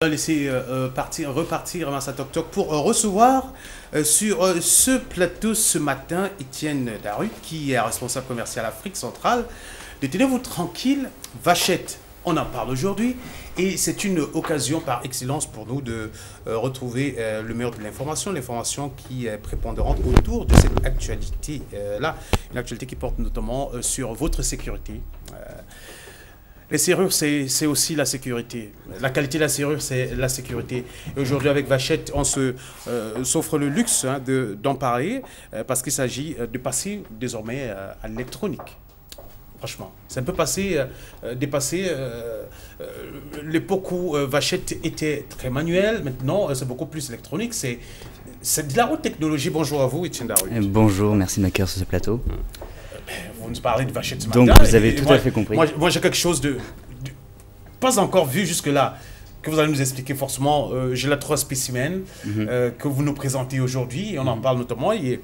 Laisser repartir Massa Tok Tok pour recevoir sur ce plateau ce matin Étienne Darut, qui est responsable commercial Afrique centrale. Tenez-vous tranquille, Vachette, on en parle aujourd'hui et c'est une occasion par excellence pour nous de retrouver le meilleur de l'information qui est prépondérante autour de cette actualité-là, une actualité qui porte notamment sur votre sécurité. Les serrures, c'est aussi la sécurité. La qualité de la serrure, c'est la sécurité. Et aujourd'hui, avec Vachette, on s'offre le luxe d'en parler parce qu'il s'agit de passer désormais à l'électronique. Franchement, c'est un peu dépassé l'époque où Vachette était très manuel. Maintenant, c'est beaucoup plus électronique. C'est de la haute technologie. Bonjour à vous, Étienne Darut. Bonjour, merci de m'accueillir sur ce plateau. Vous nous parlez de Vachette ce matin. Donc vous avez tout à fait compris. Moi j'ai quelque chose de pas encore vu jusque-là, que vous allez nous expliquer forcément. J'ai la 3 spécimens que vous nous présentez aujourd'hui, et on en parle notamment. Et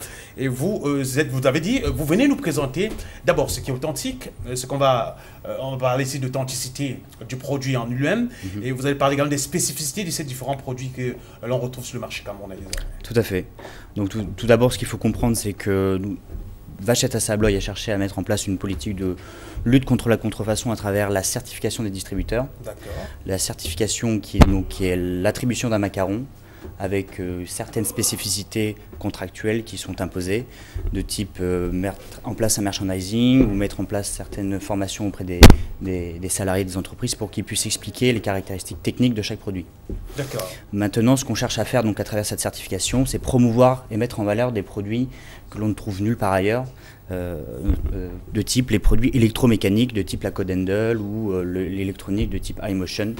vous, vous avez dit, vous venez nous présenter d'abord ce qui est authentique, on va parler ici d'authenticité du produit en lui-même, et vous allez parler également des spécificités de ces différents produits que l'on retrouve sur le marché camerounais. Tout à fait. Donc tout d'abord, ce qu'il faut comprendre, c'est que Vachette Assabloy a cherché à mettre en place une politique de lutte contre la contrefaçon à travers la certification des distributeurs. La certification qui est l'attribution d'un macaron avec certaines spécificités contractuelles qui sont imposées, de type mettre en place un merchandising ou mettre en place certaines formations auprès des salariés des entreprises pour qu'ils puissent expliquer les caractéristiques techniques de chaque produit. Maintenant, ce qu'on cherche à faire donc, à travers cette certification, c'est promouvoir et mettre en valeur des produits que l'on ne trouve nulle part ailleurs, de type les produits électromécaniques, de type la Code Handle ou l'électronique de type iMotion,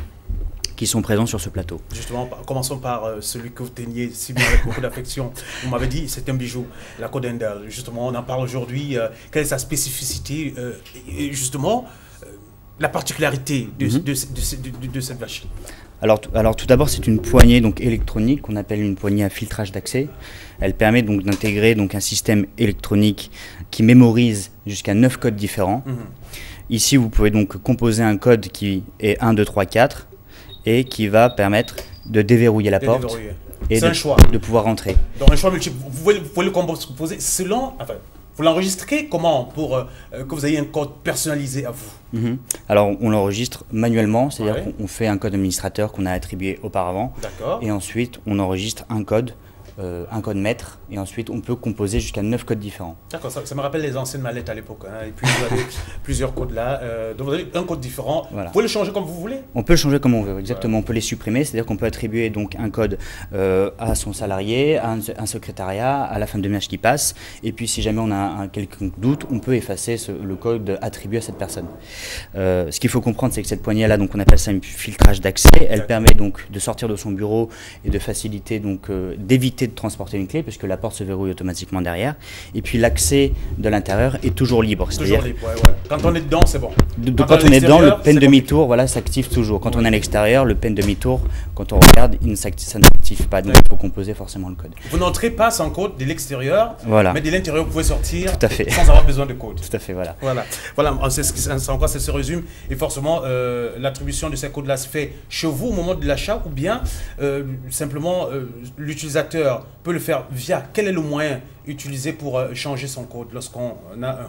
qui sont présents sur ce plateau. Justement, commençons par celui que vous teniez si bien avec beaucoup d'affection. Vous m'avez dit c'est un bijou, la Code Handle. Justement, on en parle aujourd'hui. Quelle est sa spécificité et justement, la particularité de cette machine? Alors tout d'abord, c'est une poignée donc, électronique qu'on appelle une poignée à filtrage d'accès. Elle permet donc d'intégrer un système électronique qui mémorise jusqu'à 9 codes différents. Ici, vous pouvez donc composer un code qui est 1, 2, 3, 4 et qui va permettre de déverrouiller la porte et de pouvoir rentrer. Donc un choix multiple. Vous pouvez le composer selon... Enfin, vous l'enregistrez comment pour que vous ayez un code personnalisé à vous? Alors, on l'enregistre manuellement, c'est-à-dire qu'on fait un code administrateur qu'on a attribué auparavant. Et ensuite, on enregistre un code maître, et ensuite on peut composer jusqu'à 9 codes différents. D'accord, ça me rappelle les anciennes mallettes à l'époque, et puis vous avez plusieurs codes là, donc vous avez un code différent, Vous pouvez le changer comme vous voulez? On peut le changer comme on veut, exactement, on peut les supprimer, c'est-à-dire qu'on peut attribuer donc un code à son salarié, à un secrétariat, à la femme de ménage qui passe, et puis si jamais on a un quelconque doute, on peut effacer le code attribué à cette personne. Ce qu'il faut comprendre, c'est que cette poignée là, donc on appelle ça un filtrage d'accès, elle permet donc de sortir de son bureau et de faciliter, donc d'éviter de transporter une clé puisque la porte se verrouille automatiquement derrière, et puis l'accès de l'intérieur est toujours libre. Toujours libre, Quand on est dedans, c'est bon. Quand on est dedans, le pen demi-tour s'active toujours. Quand on est à l'extérieur, le pen demi-tour, quand on regarde, ça ne s'active pas, donc il faut composer forcément le code. Vous n'entrez pas sans code de l'extérieur, mais de l'intérieur vous pouvez sortir sans avoir besoin de code. Tout à fait, voilà. En quoi ça se résume, et forcément l'attribution de ces codes-là se fait chez vous au moment de l'achat, ou bien simplement l'utilisateur peut le faire via quel est le moyen utilisé pour changer son code lorsqu'on a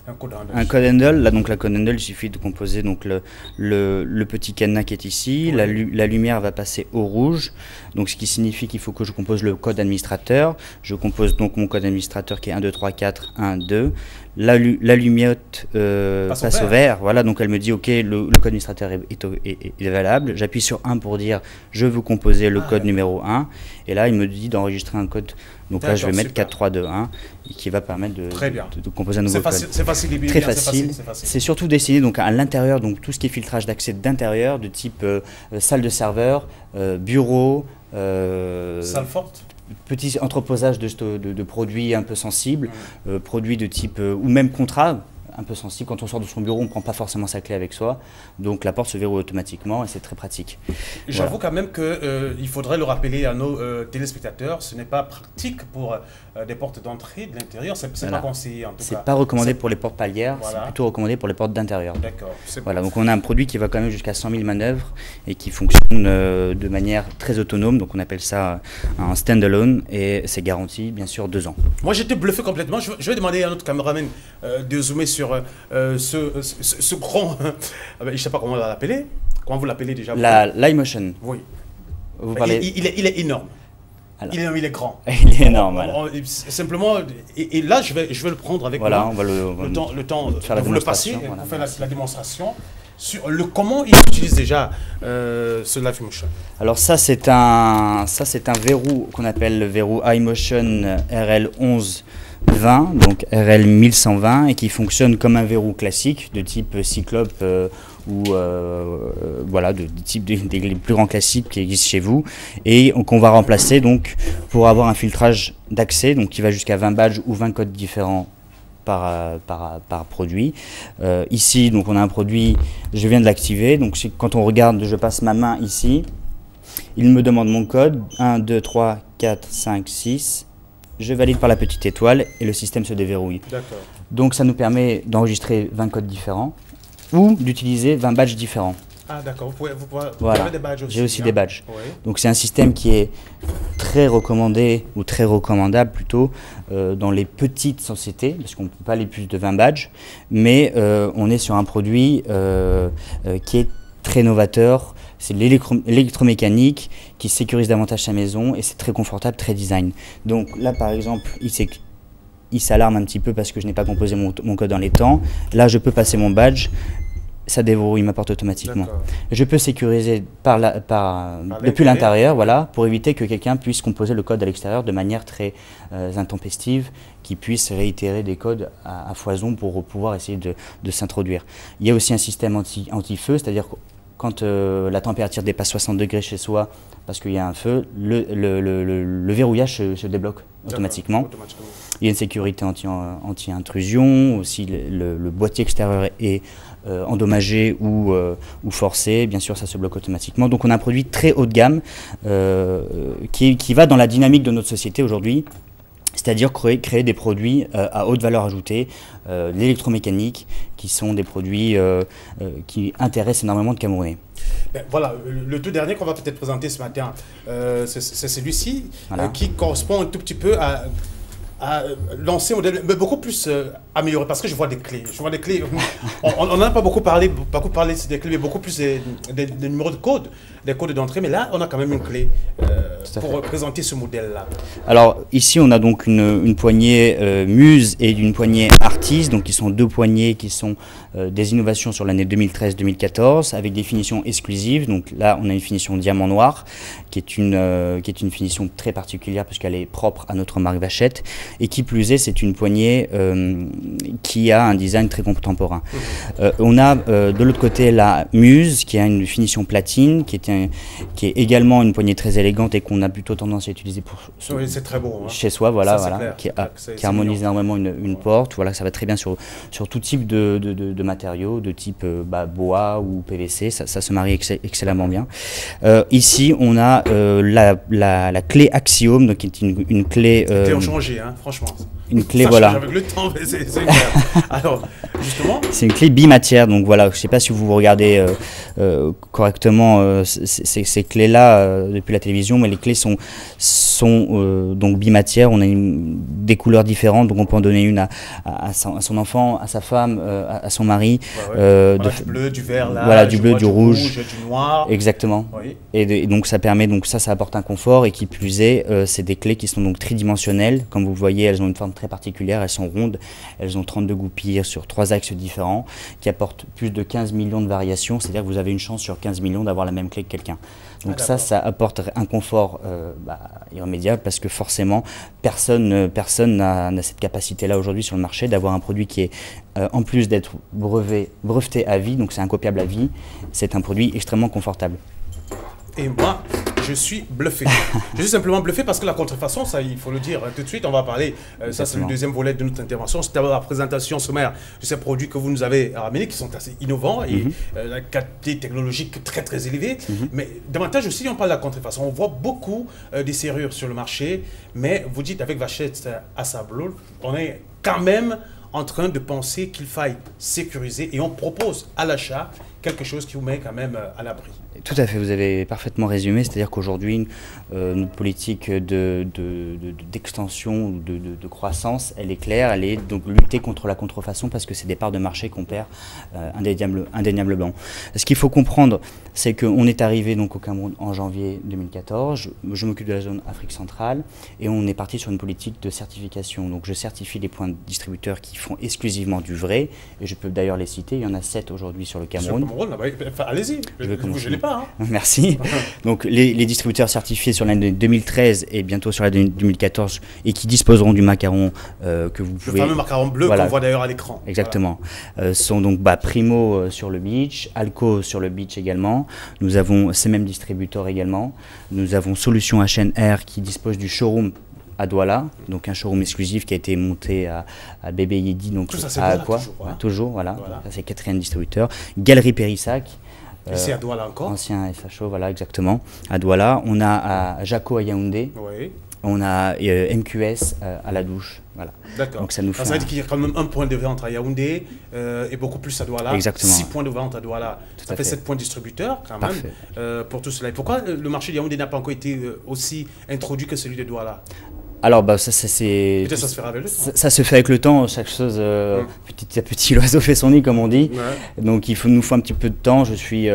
un code handle? Un code handle, là donc la code handle, il suffit de composer donc le petit cadenas qui est ici, la lumière va passer au rouge, donc ce qui signifie qu'il faut que je compose le code administrateur. Je compose donc mon code administrateur qui est 1, 2, 3, 4, 1, 2. La lumière passe au vert, voilà, donc elle me dit ok, le code administrateur est valable. J'appuie sur 1 pour dire je veux composer le code numéro 1, et là il me dit d'enregistrer un code. Donc là je vais mettre 4, 3, 2, 1 et qui va permettre de composer un nouveau code. C'est facile, très facile. C'est surtout destiné donc à l'intérieur, donc tout ce qui est filtrage d'accès d'intérieur, de type salle de serveur, bureau, salle forte. Petit entreposage de produits un peu sensibles, produits de type, ou même contrat, un peu sensible. Quand on sort de son bureau, on ne prend pas forcément sa clé avec soi. Donc la porte se verrouille automatiquement et c'est très pratique. J'avoue quand même qu'il faudrait le rappeler à nos téléspectateurs, ce n'est pas pratique pour des portes d'entrée de l'intérieur, c'est pas conseillé en tout cas. C'est pas recommandé pour les portes palières, c'est plutôt recommandé pour les portes d'intérieur. D'accord. Voilà, donc on a un produit qui va quand même jusqu'à 100 000 manœuvres et qui fonctionne de manière très autonome, donc on appelle ça un stand-alone et c'est garanti bien sûr 2 ans. Moi j'étais bluffé complètement, je vais demander à notre caméraman de zoomer sur ce grand, je ne sais pas comment on va l'appeler, comment vous l'appelez déjà? L'I-Motion. Oui. Vous parlez... il est énorme. Alors, il est grand. Il est énorme. Voilà. Simplement, et là, je vais le prendre avec voilà, moi. On va le temps faire la vous le passer, voilà, pour faire la démonstration sur comment il utilise déjà ce Live-Motion. Alors ça c'est un verrou qu'on appelle le verrou iMotion RL11 20, donc RL 1120, et qui fonctionne comme un verrou classique de type Cyclope ou voilà, de type des plus grands classiques qui existent chez vous, et qu'on va remplacer donc pour avoir un filtrage d'accès, donc qui va jusqu'à 20 badges ou 20 codes différents par produit. Ici, donc on a un produit, je viens de l'activer, donc quand on regarde, je passe ma main ici, il me demande mon code, 1, 2, 3, 4, 5, 6, je valide par la petite étoile et le système se déverrouille. Donc ça nous permet d'enregistrer 20 codes différents ou d'utiliser 20 badges différents. Ah d'accord, vous pouvez voilà. Avez des badges aussi. J'ai aussi des badges. Oui. Donc c'est un système qui est très recommandé, ou très recommandable plutôt, dans les petites sociétés, parce qu'on ne peut pas aller plus de 20 badges, mais on est sur un produit qui est très novateur. C'est l'électromécanique qui sécurise davantage sa maison et c'est très confortable, très design. Donc là par exemple, il s'alarme un petit peu parce que je n'ai pas composé mon code dans les temps. Là je peux passer mon badge, ça déverrouille ma porte automatiquement. Je peux sécuriser depuis l'intérieur, voilà, pour éviter que quelqu'un puisse composer le code à l'extérieur de manière très intempestive, qui puisse réitérer des codes à foison pour pouvoir essayer de s'introduire. Il y a aussi un système anti-feu, c'est-à-dire quand la température dépasse 60 degrés chez soi, parce qu'il y a un feu, le verrouillage se débloque automatiquement. Il y a une sécurité anti-intrusion, aussi le boîtier extérieur est endommagé ou forcé, bien sûr ça se bloque automatiquement. Donc on a un produit très haut de gamme qui va dans la dynamique de notre société aujourd'hui. C'est-à-dire créer des produits à haute valeur ajoutée, l'électromécanique, qui sont des produits qui intéressent énormément de Camerounais. Ben, voilà, le tout dernier qu'on va peut-être présenter ce matin, c'est celui-ci, voilà. Qui correspond un tout petit peu à lancer un modèle, mais beaucoup plus amélioré, parce que je vois des clés. On n'en a pas beaucoup parlé des clés, mais beaucoup plus des numéros de code, des codes d'entrée, mais là on a quand même une clé pour présenter ce modèle-là. Alors ici on a donc une poignée Muse et une poignée Artis, donc qui sont deux poignées qui sont des innovations sur l'année 2013-2014 avec des finitions exclusives. Donc là on a une finition diamant noir qui est une finition très particulière puisqu'elle est propre à notre marque Vachette, et qui plus est c'est une poignée qui a un design très contemporain. On a de l'autre côté la Muse qui a une finition platine qui est également une poignée très élégante et qu'on a plutôt tendance à utiliser pour oui, c'est très beau, hein. Chez soi, voilà, qui harmonise énormément une porte. Voilà, ça va très bien sur tout type de matériaux, de type bois ou PVC, ça se marie excellemment bien. Ici, on a la clé Axiom, donc qui est une clé... C'était changé, hein, franchement. Une clé, voilà. Avec le temps, c'est alors, justement. C'est une clé bimatière, donc voilà, je ne sais pas si vous regardez correctement ces clés-là depuis la télévision, mais les clés sont donc bimatières. On a des couleurs différentes, donc on peut en donner une à son enfant, à sa femme, à son mari. Voilà, du bleu, du vert, là, voilà, du bleu, du rouge, du noir. Exactement. Oui. Et donc ça permet, donc ça apporte un confort, et qui plus est, c'est des clés qui sont donc tridimensionnelles. Comme vous voyez, elles ont une forme très particulière, elles sont rondes, elles ont 32 goupilles sur 3 axes différents, qui apportent plus de 15 millions de variations, c'est-à-dire que vous avez une chance sur 15 millions d'avoir la même clé que quelqu'un. Donc ça apporte un confort irrémédiable, parce que forcément personne n'a cette capacité-là aujourd'hui sur le marché d'avoir un produit qui est, en plus d'être breveté à vie, donc c'est incopiable à vie, c'est un produit extrêmement confortable. Et moi, je suis bluffé. Je suis simplement bluffé parce que la contrefaçon, ça, il faut le dire tout de suite, on va parler, ça c'est le deuxième volet de notre intervention, c'est la présentation sommaire de ces produits que vous nous avez ramenés, qui sont assez innovants et la qualité technologique très très élevée. Mais davantage aussi, on parle de la contrefaçon. On voit beaucoup des serrures sur le marché, mais vous dites avec Vachette Assablo, on est quand même en train de penser qu'il faille sécuriser et on propose à l'achat quelque chose qui vous met quand même à l'abri. Tout à fait, vous avez parfaitement résumé, c'est-à-dire qu'aujourd'hui, notre politique d'extension ou de croissance, elle est claire, elle est donc lutter contre la contrefaçon parce que c'est des parts de marché qu'on perd indéniablement. Ce qu'il faut comprendre, c'est qu'on est arrivé donc au Cameroun en janvier 2014, je m'occupe de la zone Afrique centrale et on est parti sur une politique de certification. Donc je certifie les points de distributeurs qui font exclusivement du vrai et je peux d'ailleurs les citer, il y en a 7 aujourd'hui sur le Cameroun. Allez-y, je ne l'ai pas. Hein. Merci. Donc les distributeurs certifiés sur l'année 2013 et bientôt sur l'année 2014 et qui disposeront du macaron que vous pouvez... Le fameux macaron bleu qu'on voit d'ailleurs à l'écran. Exactement. Sont donc Primo sur le beach, Alco sur le beach également. Nous avons ces mêmes distributeurs également. Nous avons Solution HNR qui dispose du showroom à Douala, donc un showroom exclusif qui a été monté à Bébé Yedi, donc tout ça, à Aqua, toujours, voilà. Ça c'est 4e distributeur. Galerie Périssac. Ici à Douala encore. Ancien SHO, voilà, exactement. À Douala. On a à Jaco à Yaoundé. Oui. On a MQS à La Douche. Voilà. D'accord. Donc ça nous fait. Ça veut dire qu'il y a quand même un point de vente à Yaoundé et beaucoup plus à Douala. Exactement. 6 points de vente à Douala. Ça fait 7 points distributeurs quand Parfait. même pour tout cela. Et pourquoi le marché de Yaoundé n'a pas encore été aussi introduit que celui de Douala? Alors, ça c'est. Peut-être ça se fait avec le temps. Ça se fait avec le temps, chaque chose, petit à petit, l'oiseau fait son nid, comme on dit. Ouais. Donc, nous faut un petit peu de temps. Je suis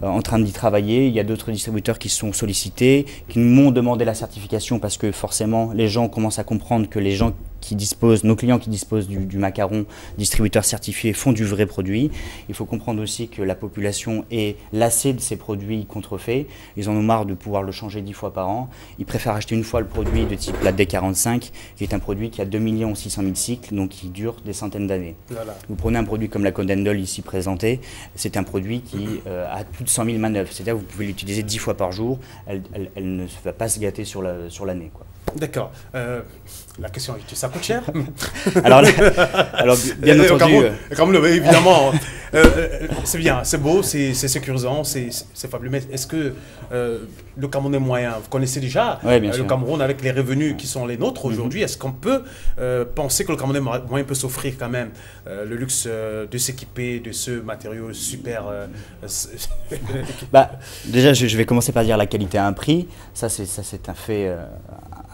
en train d'y travailler. Il y a d'autres distributeurs qui sont sollicités, qui m'ont demandé la certification parce que forcément, les gens commencent à comprendre que les gens qui disposent, nos clients qui disposent du macaron distributeur certifié font du vrai produit. Il faut comprendre aussi que la population est lassée de ces produits contrefaits. Ils en ont marre de pouvoir le changer 10 fois par an. Ils préfèrent acheter une fois le produit de type la D45, qui est un produit qui a 2 600 000 cycles, donc qui dure des centaines d'années. Voilà. Vous prenez un produit comme la Condendol ici présenté, c'est un produit qui a plus de 100 000 manœuvres. C'est-à-dire que vous pouvez l'utiliser 10 fois par jour, elle ne va pas se gâter sur l'année, quoi. D'accord. La question est, ça coûte cher? alors bien entendu... évidemment, c'est bien, c'est beau, c'est sécurisant, c'est fabuleux. Mais est-ce que le Cameroun est moyen? Vous connaissez déjà le Cameroun avec les revenus qui sont les nôtres aujourd'hui. Est-ce qu'on peut penser que le Cameroun est moyen peut s'offrir quand même le luxe de s'équiper de ce matériau super... Déjà, je vais commencer par dire la qualité à un prix. Ça, c'est un fait...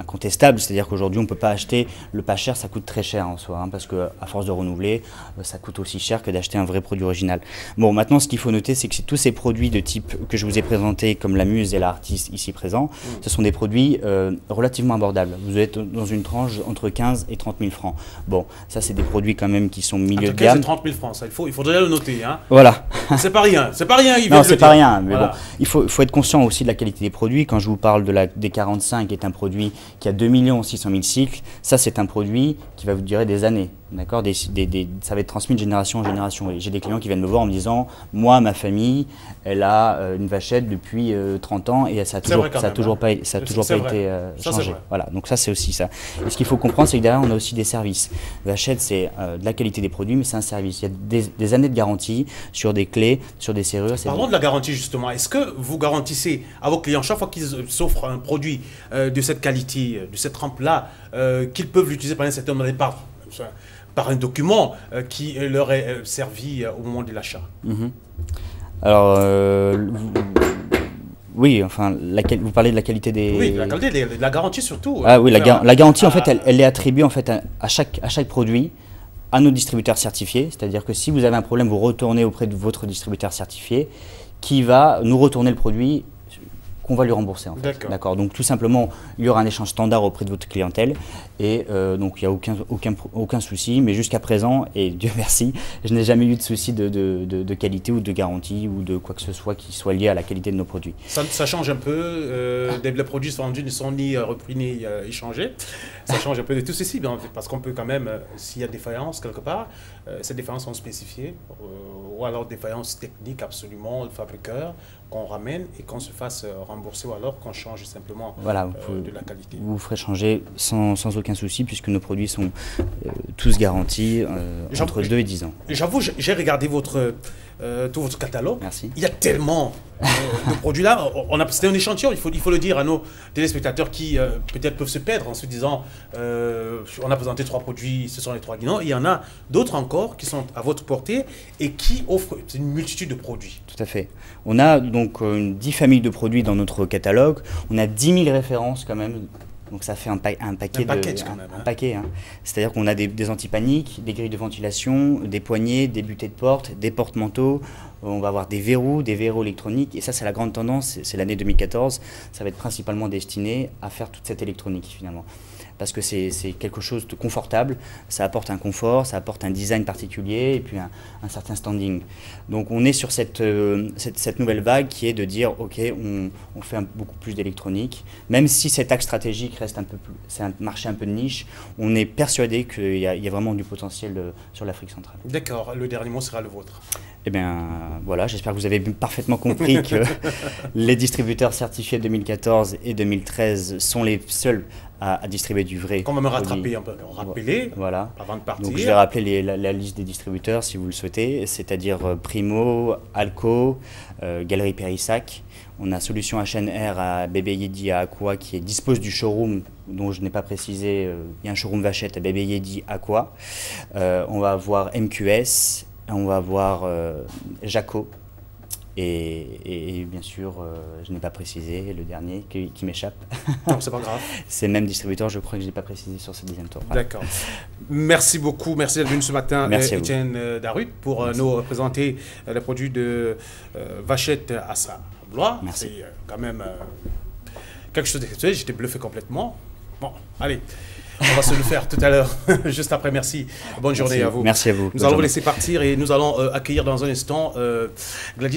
incontestable, c'est-à-dire qu'aujourd'hui on ne peut pas acheter le pas cher, ça coûte très cher en soi, parce qu'à force de renouveler, ça coûte aussi cher que d'acheter un vrai produit original. Bon, maintenant ce qu'il faut noter, c'est que tous ces produits de type que je vous ai présentés, comme la Muse et l'artiste ici présent, ce sont des produits relativement abordables. Vous êtes dans une tranche entre 15 et 30 000 francs. Bon, ça c'est des produits quand même qui sont milieu de gamme. 15 et 30 000 francs, ça, il faudrait le noter. Hein. Voilà. C'est pas rien, Yves. Non, c'est pas rien, mais voilà. Bon, il faut être conscient aussi de la qualité des produits. Quand je vous parle de la D45, qui est un produit qui a 2 600 000 cycles, ça c'est un produit qui va vous durer des années, d'accord, ça va être transmis de génération en génération. J'ai des clients qui viennent me voir en me disant, moi, ma famille, elle a une vachette depuis 30 ans et ça a toujours pas été changé. Voilà, donc ça c'est aussi ça. Et ce qu'il faut comprendre, c'est que derrière on a aussi des services. Vachette, c'est de la qualité des produits, mais c'est un service. Il y a des années de garantie sur des clés, sur des serrures. Parlons de la garantie justement. Est-ce que vous garantissez à vos clients, chaque fois qu'ils s'offrent un produit de cette qualité, de cette trempe-là, qu'ils peuvent l'utiliser pendant un certain nombre d'années par un document qui leur est servi au moment de l'achat? Alors, oui, enfin, vous parlez de la qualité des... Oui, la qualité, de la garantie surtout. Ah oui, la garantie, en fait, elle est attribuée en fait, à chaque produit à nos distributeurs certifiés. C'est-à-dire que si vous avez un problème, vous retournez auprès de votre distributeur certifié qui va nous retourner le produit qu'on va lui rembourser en fait. D'accord. Donc tout simplement, il y aura un échange standard auprès de votre clientèle et donc il n'y a aucun souci. Mais jusqu'à présent, et Dieu merci, je n'ai jamais eu de souci de qualité ou de garantie ou de quoi que ce soit qui soit lié à la qualité de nos produits. Ça change un peu. Les produits sont vendus, ne sont ni repris ni échangés. Ça change un peu de tout ceci, parce qu'on peut quand même, s'il y a défaillance quelque part, ces défaillances sont spécifiées ou alors défaillance technique absolument, le fabriqueur qu'on ramène et qu'on se fasse rembourser ou alors qu'on change simplement voilà, de la qualité. Vous ferez changer sans aucun souci puisque nos produits sont tous garantis entre 2 et 10 ans. J'avoue, j'ai regardé tout votre catalogue. Merci. Il y a tellement de produits là. C'était un échantillon, il faut le dire à nos téléspectateurs qui peut-être peuvent se perdre en se disant on a présenté 3 produits, ce sont les 3 guidons. Il y en a d'autres encore qui sont à votre portée et qui offrent une multitude de produits. Tout à fait. On a donc 10 familles de produits dans notre catalogue. On a 10 000 références quand même. Donc ça fait un paquet. Hein. C'est-à-dire qu'on a des antipaniques, des grilles de ventilation, des poignées, des butées de porte, des porte-manteaux. On va avoir des verrous électroniques. Et ça, c'est la grande tendance. C'est l'année 2014. Ça va être principalement destiné à faire toute cette électronique finalement. Parce que c'est quelque chose de confortable, ça apporte un confort, ça apporte un design particulier et puis un certain standing. Donc on est sur cette nouvelle vague qui est de dire ok, on fait beaucoup plus d'électronique, même si cet axe stratégique reste un peu plus, c'est un marché un peu de niche, on est persuadé qu'il y a vraiment du potentiel sur l'Afrique centrale. D'accord, le dernier mot sera le vôtre. Eh bien voilà, j'espère que vous avez parfaitement compris que les distributeurs certifiés 2014 et 2013 sont les seuls à distribuer du vrai. Comment me rattraper un peu? Rappelez, voilà. Avant de partir. Donc je vais rappeler la liste des distributeurs si vous le souhaitez, c'est-à-dire Primo, Alco, Galerie Périssac. On a Solution HNR à Bébé Yedi à Aqua qui dispose du showroom dont je n'ai pas précisé. Il y a un showroom Vachette à Bébé Yedi Aqua. On va avoir MQS, on va avoir Jaco. Et bien sûr, je n'ai pas précisé le dernier qui m'échappe. Non, c'est pas grave. C'est le même distributeur, je crois que je n'ai pas précisé sur ce 10e tour. Voilà. D'accord. Merci beaucoup. Merci d'être venu ce matin, Etienne Darut, pour nous présenter les produits de Vachette à Saint-Blois. C'est quand même quelque chose d'exceptionnel. J'étais bluffé complètement. Bon, allez. On va se le faire tout à l'heure, juste après. Merci. Bonne journée à vous. Merci à vous. Nous allons vous laisser partir et nous allons accueillir dans un instant Gladys.